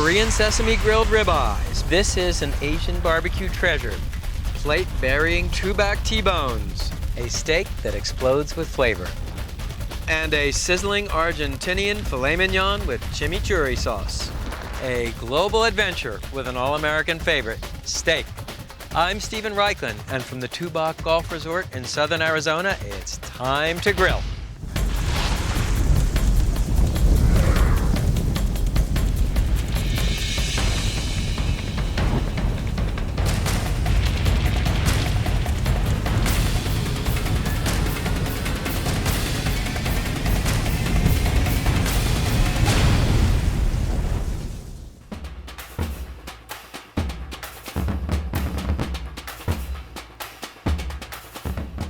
Korean sesame grilled ribeyes. This is an Asian barbecue treasure. Plate burying two-back T-bones. A steak that explodes with flavor. And a sizzling Argentinian filet mignon with chimichurri sauce. A global adventure with an all-American favorite, steak. I'm Steven Raichlen, and from the Tubac Golf Resort in southern Arizona, it's time to grill.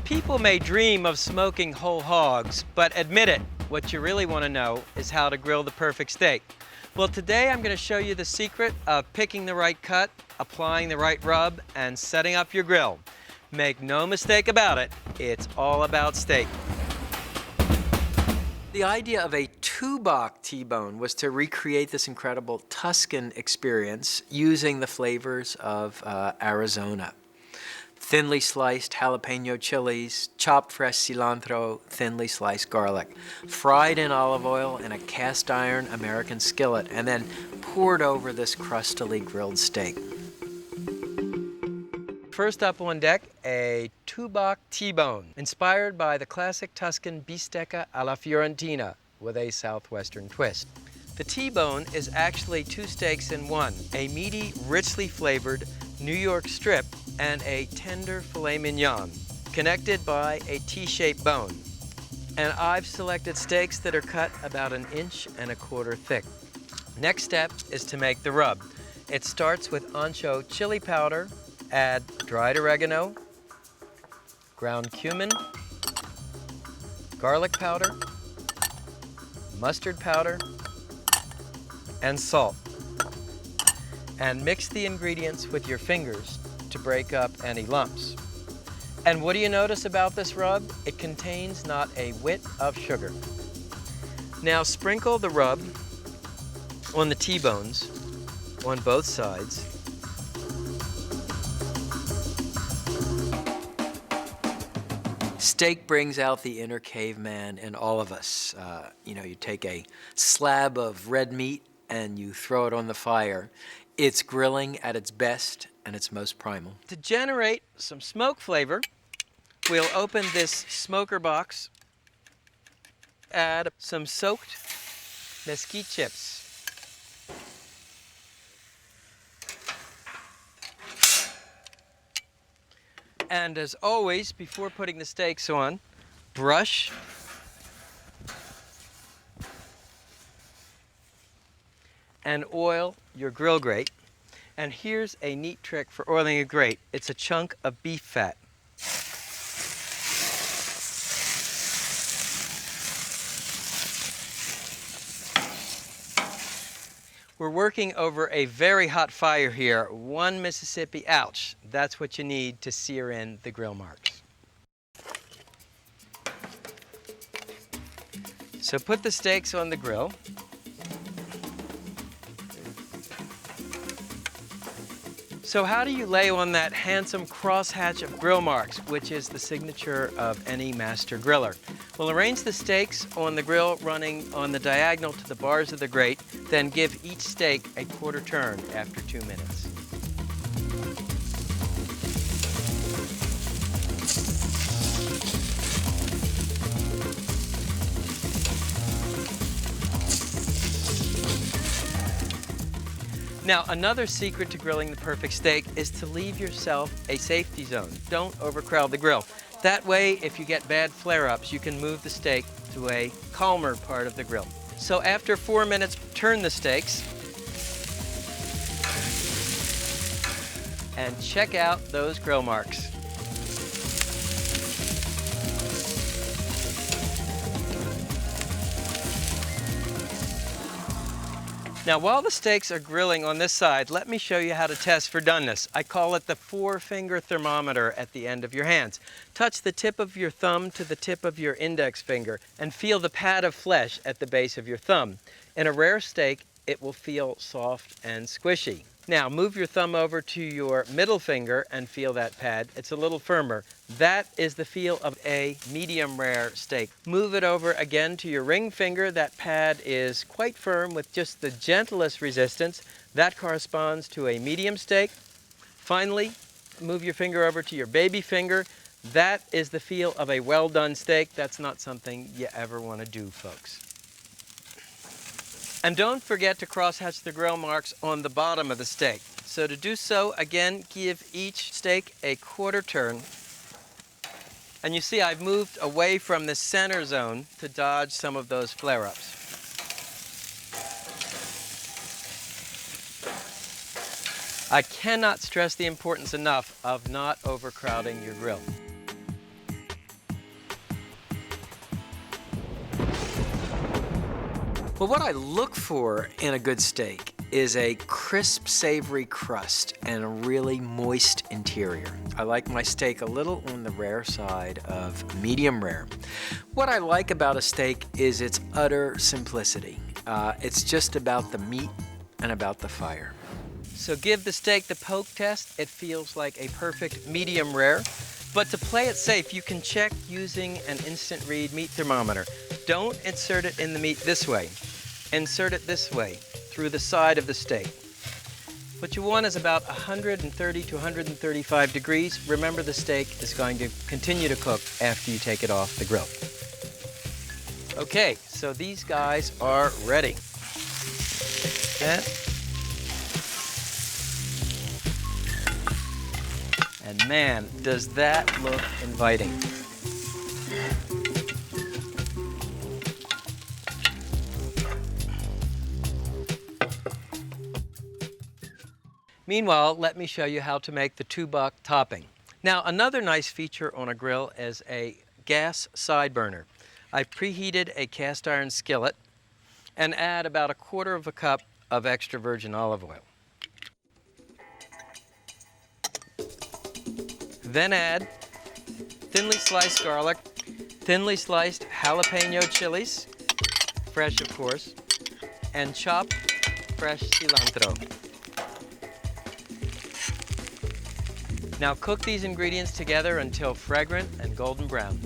People may dream of smoking whole hogs, but admit it, what you really want to know is how to grill the perfect steak. Well, today I'm going to show you the secret of picking the right cut, applying the right rub, and setting up your grill. Make no mistake about it, it's all about steak. The idea of a Tubac T-bone was to recreate this incredible Tuscan experience using the flavors of Arizona. Thinly sliced jalapeno chilies, chopped fresh cilantro, thinly sliced garlic, fried in olive oil in a cast iron American skillet, and then poured over this crustily grilled steak. First up on deck, a Tubac T-bone, inspired by the classic Tuscan bistecca alla Fiorentina with a southwestern twist. The T-bone is actually two steaks in one, a meaty, richly flavored New York strip and a tender filet mignon, connected by a T-shaped bone. And I've selected steaks that are cut about 1.25 inches thick. Next step is to make the rub. It starts with ancho chili powder, add dried oregano, ground cumin, garlic powder, mustard powder, and salt. And mix the ingredients with your fingers to break up any lumps. And what do you notice about this rub? It contains not a whit of sugar. Now sprinkle the rub on the T-bones on both sides. Steak brings out the inner caveman in all of us. You take a slab of red meat and you throw it on the fire. It's grilling at its best and its most primal. To generate some smoke flavor, we'll open this smoker box, add some soaked mesquite chips. And as always, before putting the steaks on, brush and oil your grill grate. And here's a neat trick for oiling a grate. It's a chunk of beef fat. We're working over a very hot fire here, 1 Mississippi, ouch. That's what you need to sear in the grill marks. So put the steaks on the grill. So how do you lay on that handsome crosshatch of grill marks, which is the signature of any master griller? Well, arrange the steaks on the grill running on the diagonal to the bars of the grate, then give each steak a quarter turn after 2 minutes. Now, another secret to grilling the perfect steak is to leave yourself a safety zone. Don't overcrowd the grill. That way, if you get bad flare-ups, you can move the steak to a calmer part of the grill. So after 4 minutes, turn the steaks and check out those grill marks. Now, while the steaks are grilling on this side, let me show you how to test for doneness. I call it the 4-finger thermometer at the end of your hands. Touch the tip of your thumb to the tip of your index finger and feel the pad of flesh at the base of your thumb. In a rare steak, it will feel soft and squishy. Now move your thumb over to your middle finger and feel that pad. It's a little firmer. That is the feel of a medium rare steak. Move it over again to your ring finger. That pad is quite firm with just the gentlest resistance. That corresponds to a medium steak. Finally, move your finger over to your baby finger. That is the feel of a well-done steak. That's not something you ever want to do, folks. And don't forget to crosshatch the grill marks on the bottom of the steak. So to do so, again, give each steak a quarter turn. And you see I've moved away from the center zone to dodge some of those flare-ups. I cannot stress the importance enough of not overcrowding your grill. Well, what I look for in a good steak is a crisp, savory crust and a really moist interior. I like my steak a little on the rare side of medium rare. What I like about a steak is its utter simplicity. It's just about the meat and about the fire. So give the steak the poke test. It feels like a perfect medium rare. But to play it safe, you can check using an instant read meat thermometer. Don't insert it in the meat this way. Insert it this way, through the side of the steak. What you want is about 130 to 135 degrees. Remember, the steak is going to continue to cook after you take it off the grill. Okay, so these guys are ready. And man, does that look inviting. Meanwhile, let me show you how to make the 2-buck topping. Now, another nice feature on a grill is a gas side burner. I preheated a cast iron skillet and add about 1/4 cup of extra virgin olive oil. Then add thinly sliced garlic, thinly sliced jalapeno chilies, fresh of course, and chopped fresh cilantro. Now cook these ingredients together until fragrant and golden brown.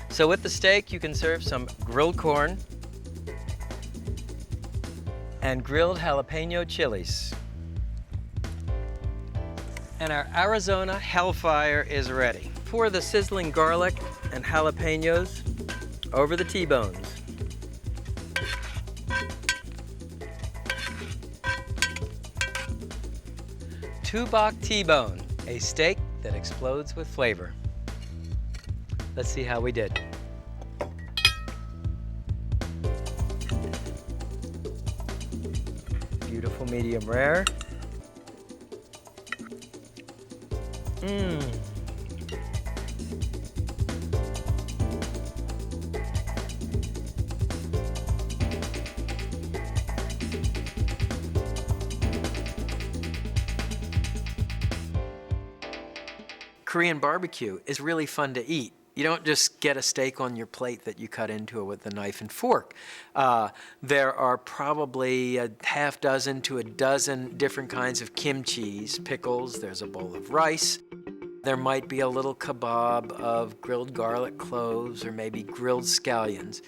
So with the steak, you can serve some grilled corn and grilled jalapeno chilies. And our Arizona Hellfire is ready. Pour the sizzling garlic and jalapenos over the T-bones. Two-buck T-bone, a steak that explodes with flavor. Let's see how we did. Beautiful medium rare. Korean barbecue is really fun to eat. You don't just get a steak on your plate that you cut into it with a knife and fork. There are probably a half dozen to a dozen different kinds of kimchis, pickles. There's a bowl of rice. There might be a little kebab of grilled garlic cloves or maybe grilled scallions.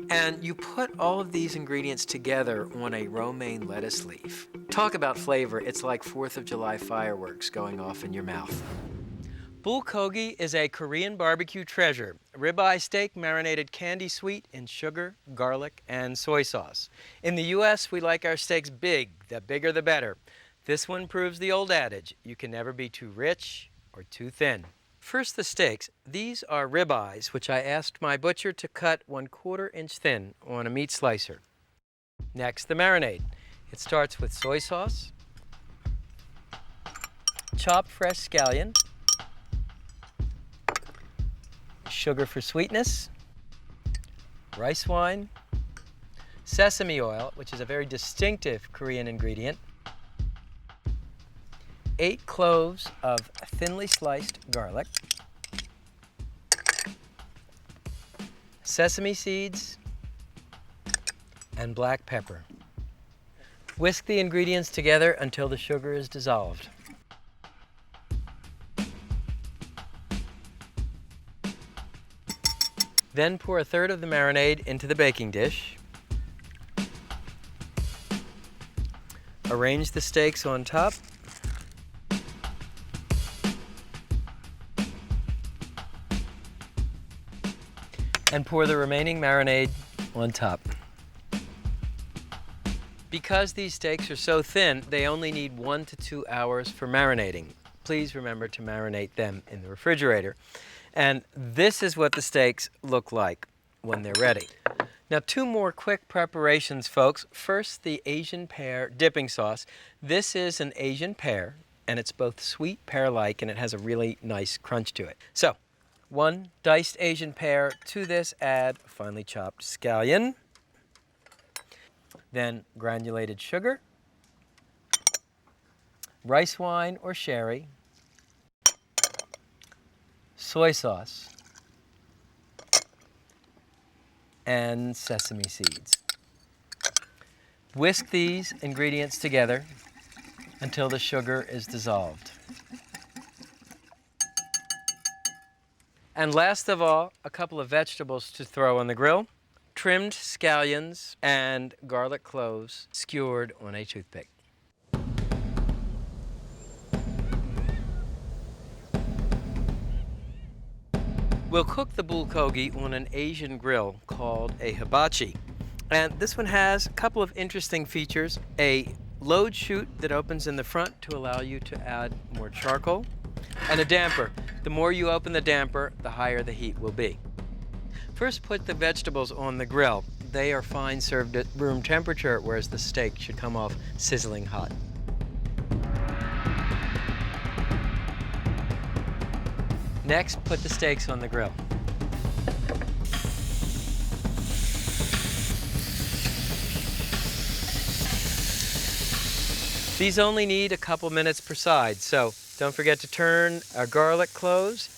And you put all of these ingredients together on a romaine lettuce leaf. Talk about flavor. It's like 4th of July fireworks going off in your mouth. Bulgogi is a Korean barbecue treasure. Ribeye steak marinated candy sweet in sugar, garlic, and soy sauce. In the U.S., we like our steaks big. The bigger the better. This one proves the old adage, you can never be too rich or too thin. First, the steaks. These are ribeyes, which I asked my butcher to cut 1/4 inch thin on a meat slicer. Next, the marinade. It starts with soy sauce, chopped fresh scallion, sugar for sweetness, rice wine, sesame oil, which is a very distinctive Korean ingredient, 8 cloves of thinly sliced garlic, sesame seeds, and black pepper. Whisk the ingredients together until the sugar is dissolved. Then pour a third of the marinade into the baking dish. Arrange the steaks on top. And pour the remaining marinade on top. Because these steaks are so thin, they only need 1 to 2 hours for marinating. Please remember to marinate them in the refrigerator. And this is what the steaks look like when they're ready. Now, 2 more quick preparations, folks. First, the Asian pear dipping sauce. This is an Asian pear, and it's both sweet pear-like, and it has a really nice crunch to it. So, 1 diced Asian pear. To this, add finely chopped scallion, then granulated sugar, rice wine or sherry, soy sauce, and sesame seeds. Whisk these ingredients together until the sugar is dissolved. And last of all, a couple of vegetables to throw on the grill. Trimmed scallions and garlic cloves skewered on a toothpick. We'll cook the bulgogi on an Asian grill called a hibachi. And this one has a couple of interesting features. A load chute that opens in the front to allow you to add more charcoal, and a damper. The more you open the damper, the higher the heat will be. First, put the vegetables on the grill. They are fine served at room temperature, whereas the steak should come off sizzling hot. Next, put the steaks on the grill. These only need a couple minutes per side, so don't forget to turn our garlic cloves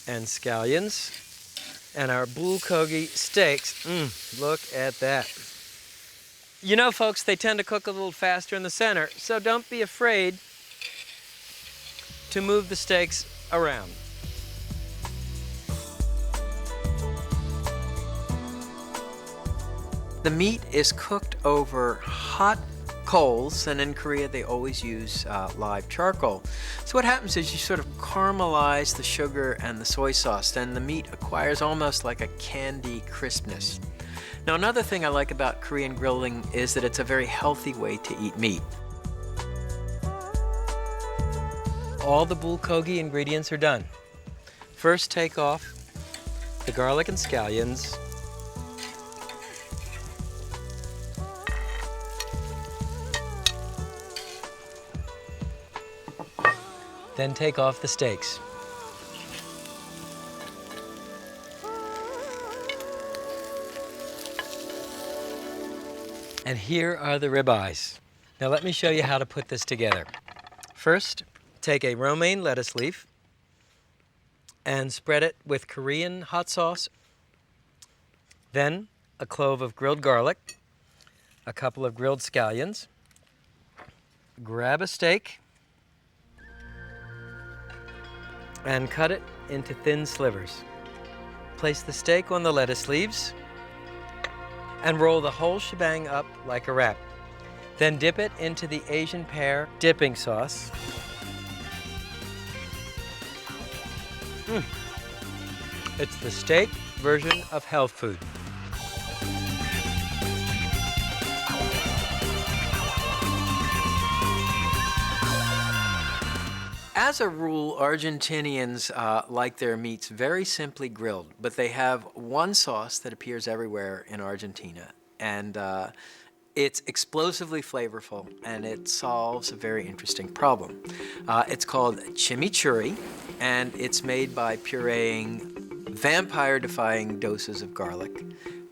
and scallions and our bulgogi steaks. Look at that. You know, folks, they tend to cook a little faster in the center, so don't be afraid to move the steaks around. The meat is cooked over hot coals, and in Korea they always use live charcoal. So what happens is you sort of caramelize the sugar and the soy sauce, and the meat acquires almost like a candy crispness. Now, another thing I like about Korean grilling is that it's a very healthy way to eat meat. All the bulgogi ingredients are done. First, take off the garlic and scallions. Then take off the steaks. And here are the ribeyes. Now let me show you how to put this together. First, take a romaine lettuce leaf and spread it with Korean hot sauce. Then a clove of grilled garlic, a couple of grilled scallions. Grab a steak and cut it into thin slivers. Place the steak on the lettuce leaves and roll the whole shebang up like a wrap. Then dip it into the Asian pear dipping sauce. It's the steak version of health food. As a rule, Argentinians like their meats very simply grilled, but they have one sauce that appears everywhere in Argentina, and it's explosively flavorful, and it solves a very interesting problem. It's called chimichurri, and it's made by pureeing vampire-defying doses of garlic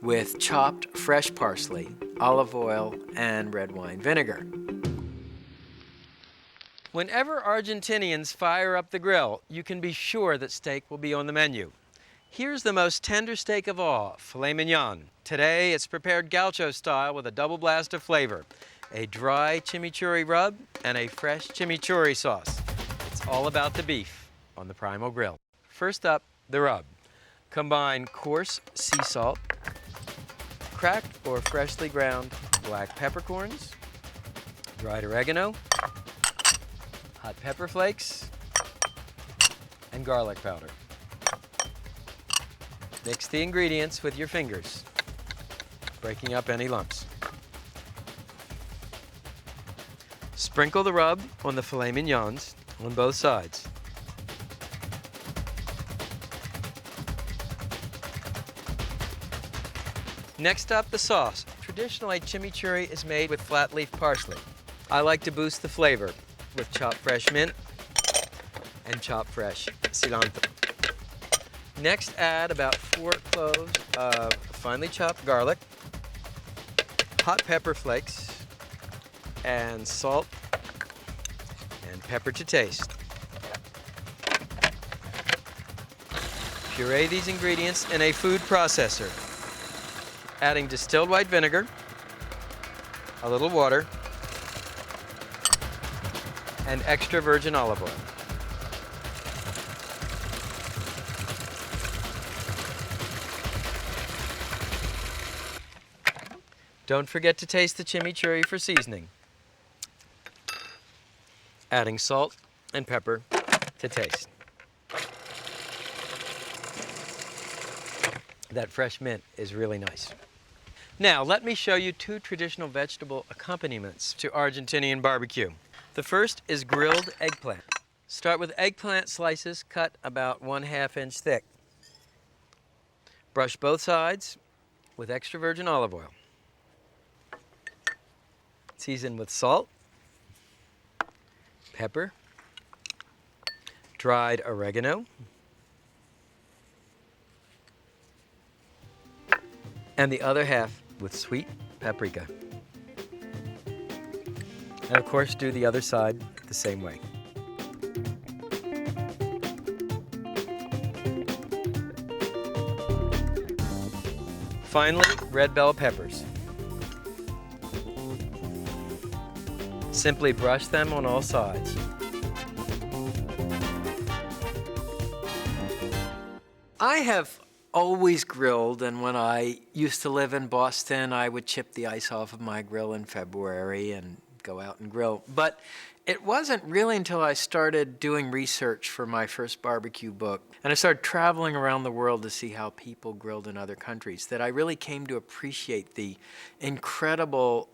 with chopped fresh parsley, olive oil, and red wine vinegar. Whenever Argentinians fire up the grill, you can be sure that steak will be on the menu. Here's the most tender steak of all, filet mignon. Today, it's prepared gaucho style with a double blast of flavor, a dry chimichurri rub, and a fresh chimichurri sauce. It's all about the beef on the Primal Grill. First up, the rub. Combine coarse sea salt, cracked or freshly ground black peppercorns, dried oregano, hot pepper flakes, and garlic powder. Mix the ingredients with your fingers, breaking up any lumps. Sprinkle the rub on the filet mignons on both sides. Next up, the sauce. Traditionally, chimichurri is made with flat leaf parsley. I like to boost the flavor with chopped fresh mint and chopped fresh cilantro. Next, add about 4 cloves of finely chopped garlic, hot pepper flakes, and salt and pepper to taste. Puree these ingredients in a food processor, adding distilled white vinegar, a little water, and extra virgin olive oil. Don't forget to taste the chimichurri for seasoning, adding salt and pepper to taste. That fresh mint is really nice. Now, let me show you 2 traditional vegetable accompaniments to Argentinian barbecue. The first is grilled eggplant. Start with eggplant slices cut about 1/2 inch thick. Brush both sides with extra virgin olive oil. Season with salt, pepper, dried oregano, and the other half with sweet paprika. And of course, do the other side the same way. Finally, red bell peppers. Simply brush them on all sides. I have always grilled, and when I used to live in Boston, I would chip the ice off of my grill in February and go out and grill. But it wasn't really until I started doing research for my first barbecue book, and I started traveling around the world to see how people grilled in other countries, that I really came to appreciate the incredible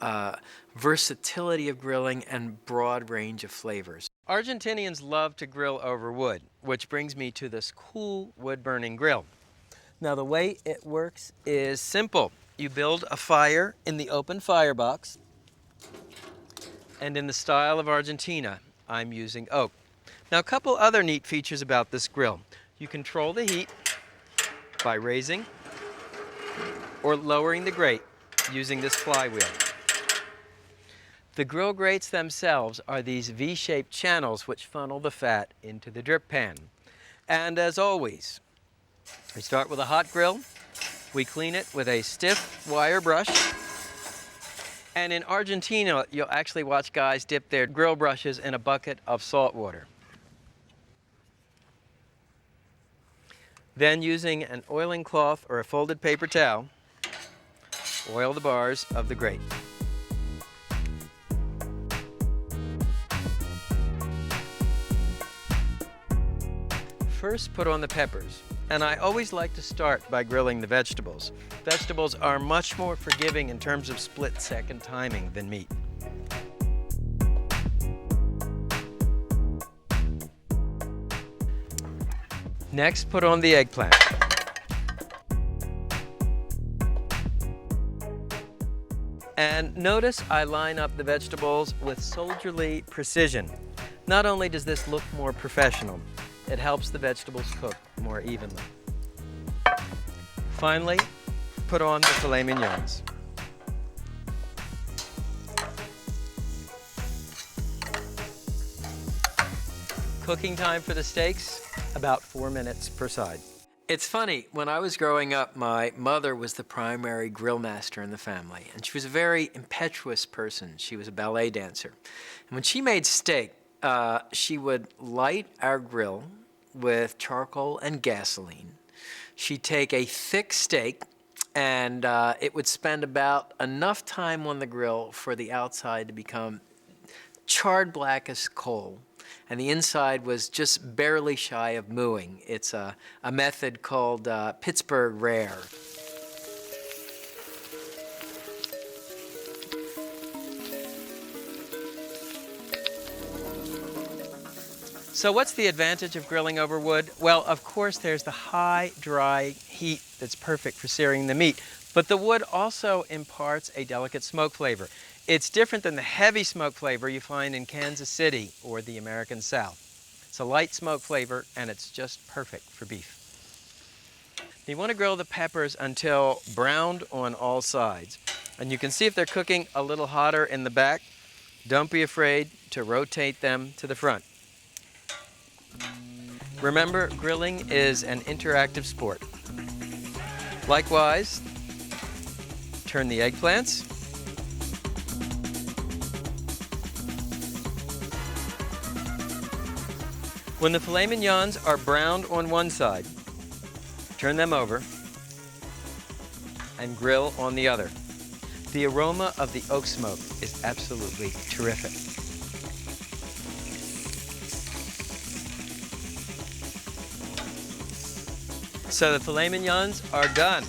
versatility of grilling and broad range of flavors. Argentinians love to grill over wood, which brings me to this cool wood-burning grill. Now, the way it works is simple. You build a fire in the open firebox, and in the style of Argentina, I'm using oak. Now, a couple other neat features about this grill. You control the heat by raising or lowering the grate using this flywheel. The grill grates themselves are these V-shaped channels which funnel the fat into the drip pan. And as always, we start with a hot grill. We clean it with a stiff wire brush. And in Argentina, you'll actually watch guys dip their grill brushes in a bucket of salt water. Then, using an oiling cloth or a folded paper towel, oil the bars of the grate. First, put on the peppers. And I always like to start by grilling the vegetables. Vegetables are much more forgiving in terms of split-second timing than meat. Next, put on the eggplant. And notice I line up the vegetables with soldierly precision. Not only does this look more professional, it helps the vegetables cook more evenly. Finally, put on the filet mignons. Cooking time for the steaks, about 4 minutes per side. It's funny, when I was growing up, my mother was the primary grill master in the family, and she was a very impetuous person. She was a ballet dancer. And when she made steak, she would light our grill with charcoal and gasoline. She'd take a thick steak, and it would spend about enough time on the grill for the outside to become charred black as coal, and the inside was just barely shy of mooing. It's a method called Pittsburgh Rare. So what's the advantage of grilling over wood? Well, of course, there's the high, dry heat that's perfect for searing the meat, but the wood also imparts a delicate smoke flavor. It's different than the heavy smoke flavor you find in Kansas City or the American South. It's a light smoke flavor, and it's just perfect for beef. You want to grill the peppers until browned on all sides. And you can see if they're cooking a little hotter in the back. Don't be afraid to rotate them to the front. Remember, grilling is an interactive sport. Likewise, turn the eggplants. When the filet mignons are browned on one side, turn them over and grill on the other. The aroma of the oak smoke is absolutely terrific. So the filet mignons are done.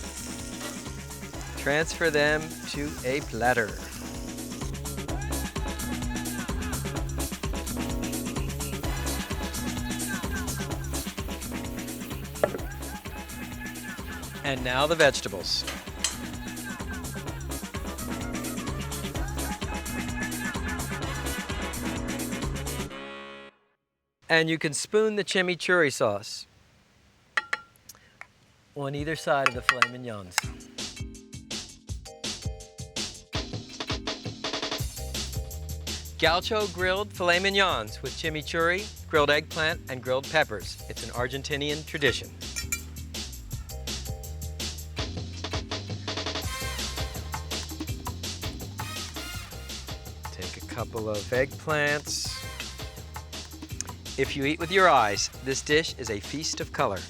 Transfer them to a platter. And now the vegetables. And you can spoon the chimichurri sauce on either side of the filet mignons. Gaucho grilled filet mignons with chimichurri, grilled eggplant, and grilled peppers. It's an Argentinian tradition. Take a couple of eggplants. If you eat with your eyes, this dish is a feast of color.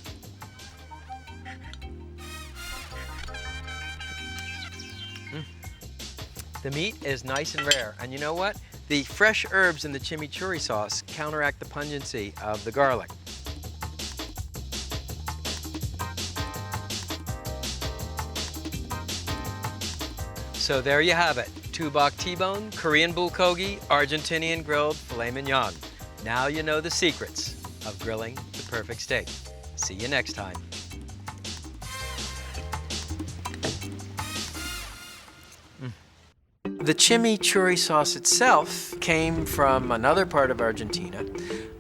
The meat is nice and rare, and you know what? The fresh herbs in the chimichurri sauce counteract the pungency of the garlic. So there you have it. Tubok T-bone, Korean bulgogi, Argentinian grilled filet mignon. Now you know the secrets of grilling the perfect steak. See you next time. The chimichurri sauce itself came from another part of Argentina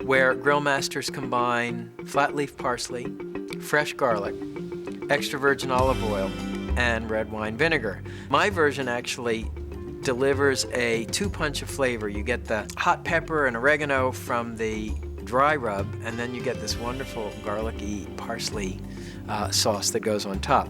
where grill masters combine flat leaf parsley, fresh garlic, extra virgin olive oil, and red wine vinegar. My version actually delivers a two-punch of flavor. You get the hot pepper and oregano from the dry rub, and then you get this wonderful garlicky parsley sauce that goes on top.